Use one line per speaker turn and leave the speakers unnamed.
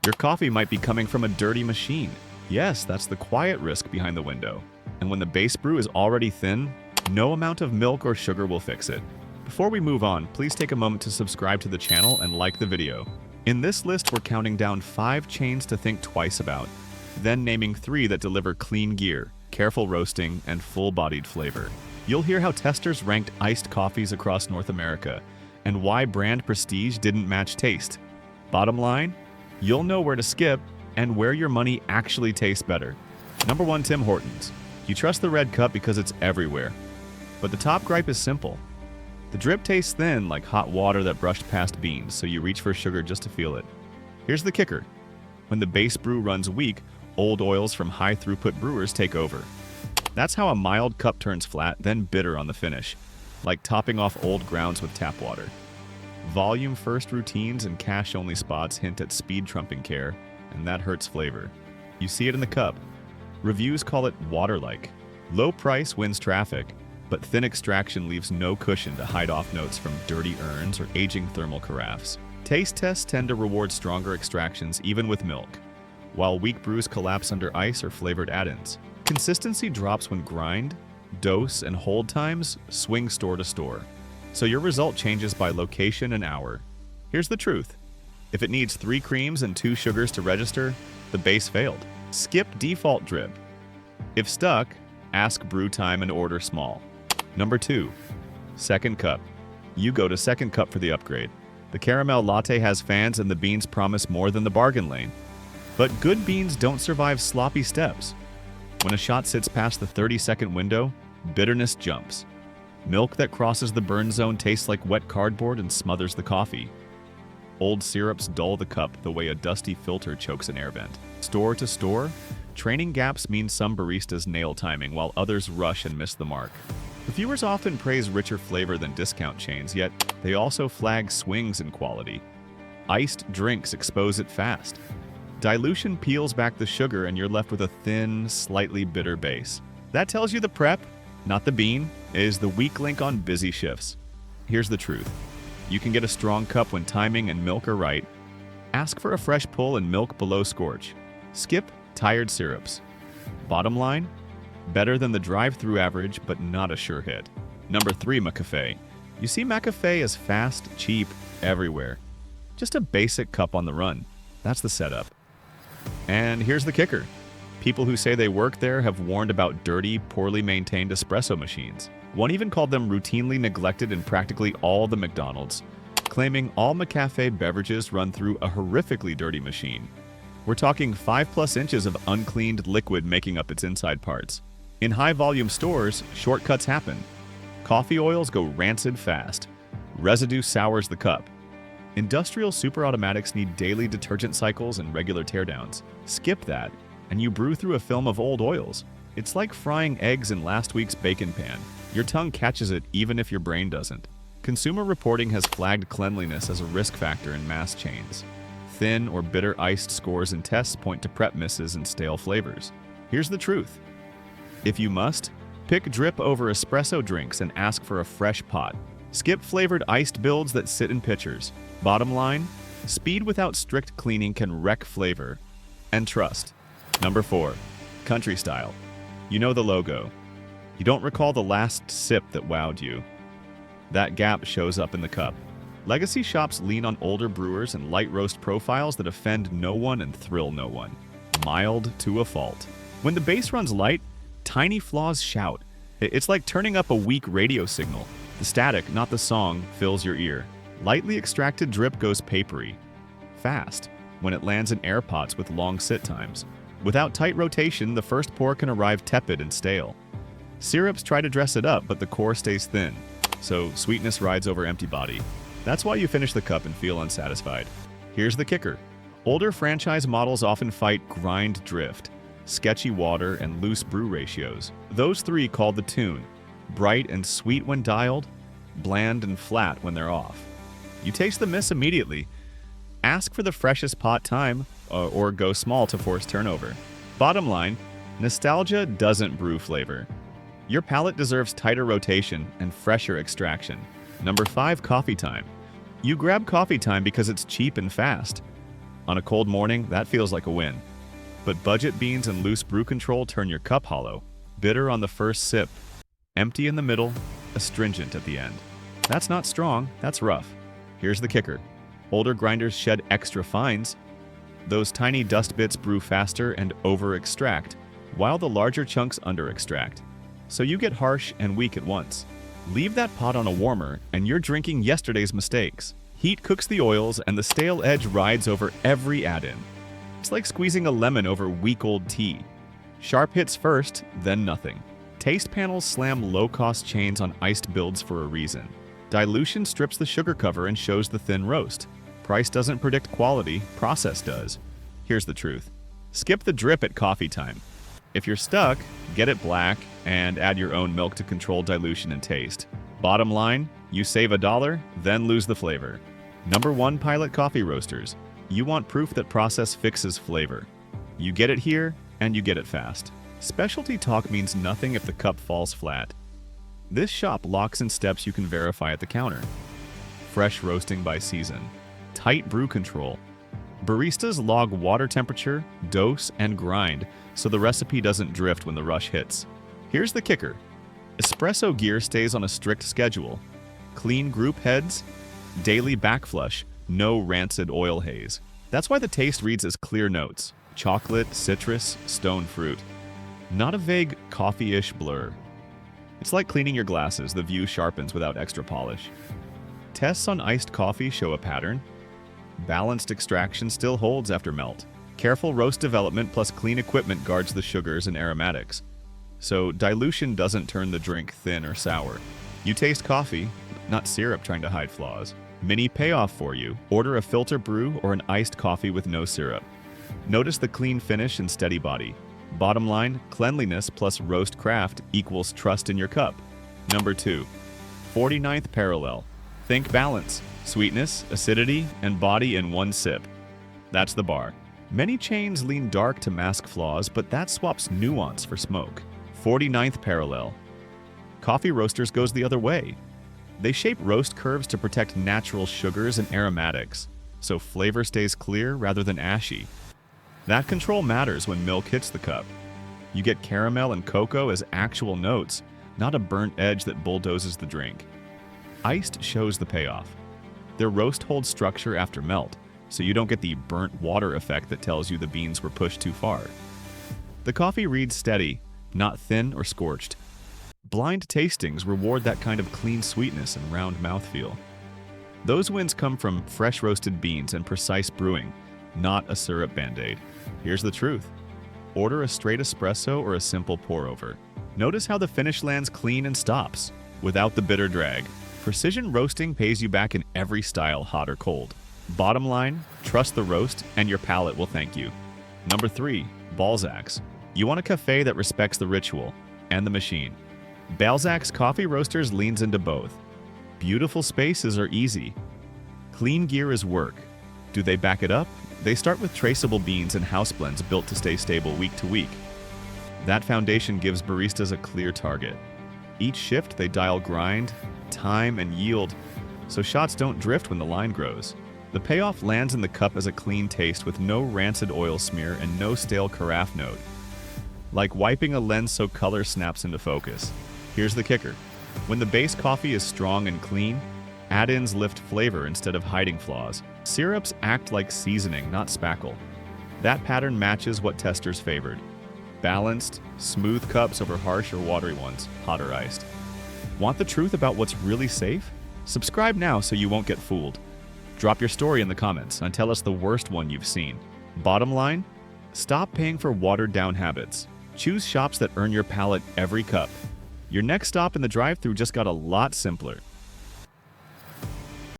Your coffee might be coming from a dirty machine. Yes, that's the quiet risk behind the window. And when the base brew is already thin, no amount of milk or sugar will fix it. Before we move on, please take a moment to subscribe to the channel and like the video. In this list, we're counting down 5 chains to think twice about, then naming 3 that deliver clean gear, careful roasting, and full-bodied flavor. You'll hear how testers ranked iced coffees across North America, and why brand prestige didn't match taste. Bottom line, you'll know where to skip and where your money actually tastes better. Number 1, Tim Hortons. You trust the red cup because it's everywhere. But the top gripe is simple. The drip tastes thin, like hot water that brushed past beans, so you reach for sugar just to feel it. Here's the kicker. When the base brew runs weak, old oils from high-throughput brewers take over. That's how a mild cup turns flat, then bitter on the finish, like topping off old grounds with tap water. Volume-first routines and cash-only spots hint at speed-trumping care, and that hurts flavor. You see it in the cup. Reviews call it water-like. Low price wins traffic, but thin extraction leaves no cushion to hide off notes from dirty urns or aging thermal carafes. Taste tests tend to reward stronger extractions even with milk, while weak brews collapse under ice or flavored add-ins. Consistency drops when grind, dose, and hold times swing store to store, so your result changes by location and hour. Here's the truth. If it needs 3 creams and 2 sugars to register, the base failed. Skip default drip. If stuck, ask brew time and order small. Number 2, second cup. You go to second cup for the upgrade. The caramel latte has fans and the beans promise more than the bargain lane. But good beans don't survive sloppy steps. When a shot sits past the 30-second window, bitterness jumps. Milk that crosses the burn zone tastes like wet cardboard and smothers the coffee. Old syrups dull the cup the way a dusty filter chokes an air vent. Store to store, training gaps mean some baristas nail timing while others rush and miss the mark. Reviewers often praise richer flavor than discount chains, yet they also flag swings in quality. Iced drinks expose it fast. Dilution peels back the sugar and you're left with a thin, slightly bitter base. That tells you the prep, not the bean, is the weak link on busy shifts. Here's the truth. You can get a strong cup when timing and milk are right. Ask for a fresh pull and milk below scorch. Skip tired syrups. Bottom line, better than the drive-through average, but not a sure hit. Number 3, McCafe. You see McCafe is fast, cheap, everywhere. Just a basic cup on the run. That's the setup. And here's the kicker. People who say they work there have warned about dirty, poorly maintained espresso machines. One even called them routinely neglected in practically all the McDonald's, claiming all McCafe beverages run through a horrifically dirty machine. We're talking 5+ inches of uncleaned liquid making up its inside parts. In high-volume stores, shortcuts happen. Coffee oils go rancid fast. Residue sours the cup. Industrial superautomatics need daily detergent cycles and regular teardowns. Skip that, and you brew through a film of old oils. It's like frying eggs in last week's bacon pan. Your tongue catches it even if your brain doesn't. Consumer reporting has flagged cleanliness as a risk factor in mass chains. Thin or bitter iced scores and tests point to prep misses and stale flavors. Here's the truth. If you must, pick drip over espresso drinks and ask for a fresh pot. Skip flavored iced builds that sit in pitchers. Bottom line, speed without strict cleaning can wreck flavor. And trust. Number 4, country style. You know the logo. You don't recall the last sip that wowed you. That gap shows up in the cup. Legacy shops lean on older brewers and light roast profiles that offend no one and thrill no one. Mild to a fault. When the base runs light, tiny flaws shout. It's like turning up a weak radio signal. The static, not the song, fills your ear. Lightly extracted drip goes papery. Fast, when it lands in air pots with long sit times. Without tight rotation, the first pour can arrive tepid and stale. Syrups try to dress it up, but the core stays thin, so sweetness rides over empty body. That's why you finish the cup and feel unsatisfied. Here's the kicker. Older franchise models often fight grind drift, sketchy water, and loose brew ratios. Those 3 call the tune. Bright and sweet when dialed, bland and flat when they're off. You taste the miss immediately. Ask for the freshest pot time, or go small to force turnover. Bottom line, nostalgia doesn't brew flavor. Your palate deserves tighter rotation and fresher extraction. Number 5, coffee time. You grab coffee time because it's cheap and fast. On a cold morning, that feels like a win. But budget beans and loose brew control turn your cup hollow. Bitter on the first sip, empty in the middle, astringent at the end. That's not strong, that's rough. Here's the kicker. Older grinders shed extra fines. Those tiny dust bits brew faster and over-extract, while the larger chunks under-extract. So you get harsh and weak at once. Leave that pot on a warmer, and you're drinking yesterday's mistakes. Heat cooks the oils, and the stale edge rides over every add-in. It's like squeezing a lemon over week-old tea. Sharp hits first, then nothing. Taste panels slam low-cost chains on iced builds for a reason. Dilution strips the sugar cover and shows the thin roast. Price doesn't predict quality, process does. Here's the truth. Skip the drip at coffee time. If you're stuck, get it black and add your own milk to control dilution and taste. Bottom line, you save $1, then lose the flavor. Number 1 Pilot Coffee Roasters. You want proof that process fixes flavor. You get it here, and you get it fast. Specialty talk means nothing if the cup falls flat. This shop locks in steps you can verify at the counter. Fresh roasting by season. Tight brew control. Baristas log water temperature, dose, and grind so the recipe doesn't drift when the rush hits. Here's the kicker. Espresso gear stays on a strict schedule. Clean group heads, daily backflush, no rancid oil haze. That's why the taste reads as clear notes. Chocolate, citrus, stone fruit. Not a vague coffee-ish blur. It's like cleaning your glasses, the view sharpens without extra polish. Tests on iced coffee show a pattern. Balanced extraction still holds after melt. Careful roast development plus clean equipment guards the sugars and aromatics. So dilution doesn't turn the drink thin or sour. You taste coffee, not syrup trying to hide flaws. Mini payoff for you. Order a filter brew or an iced coffee with no syrup. Notice the clean finish and steady body. Bottom line, cleanliness plus roast craft equals trust in your cup. Number 2. 49th parallel. Think balance. Sweetness, acidity, and body in one sip. That's the bar. Many chains lean dark to mask flaws, but that swaps nuance for smoke. 49th parallel. Coffee roasters goes the other way. They shape roast curves to protect natural sugars and aromatics, so flavor stays clear rather than ashy. That control matters when milk hits the cup. You get caramel and cocoa as actual notes, not a burnt edge that bulldozes the drink. Iced shows the payoff. Their roast holds structure after melt, so you don't get the burnt water effect that tells you the beans were pushed too far. The coffee reads steady, not thin or scorched. Blind tastings reward that kind of clean sweetness and round mouthfeel. Those wins come from fresh roasted beans and precise brewing, not a syrup band-aid. Here's the truth. Order a straight espresso or a simple pour-over. Notice how the finish lands clean and stops, without the bitter drag. Precision roasting pays you back in every style, hot or cold. Bottom line, trust the roast and your palate will thank you. Number 3, Balzac's. You want a cafe that respects the ritual and the machine. Balzac's Coffee Roasters leans into both. Beautiful spaces are easy. Clean gear is work. Do they back it up? They start with traceable beans and house blends built to stay stable week to week. That foundation gives baristas a clear target. Each shift they dial grind, time, and yield, so shots don't drift when the line grows. The payoff lands in the cup as a clean taste with no rancid oil smear and no stale carafe note. Like wiping a lens so color snaps into focus. Here's the kicker. When the base coffee is strong and clean, add-ins lift flavor instead of hiding flaws. Syrups act like seasoning, not spackle. That pattern matches what testers favored. Balanced, smooth cups over harsh or watery ones, hot or iced. Want the truth about what's really safe? Subscribe now so you won't get fooled. Drop your story in the comments and tell us the worst one you've seen. Bottom line, stop paying for watered-down habits. Choose shops that earn your palate every cup. Your next stop in the drive-thru just got a lot simpler.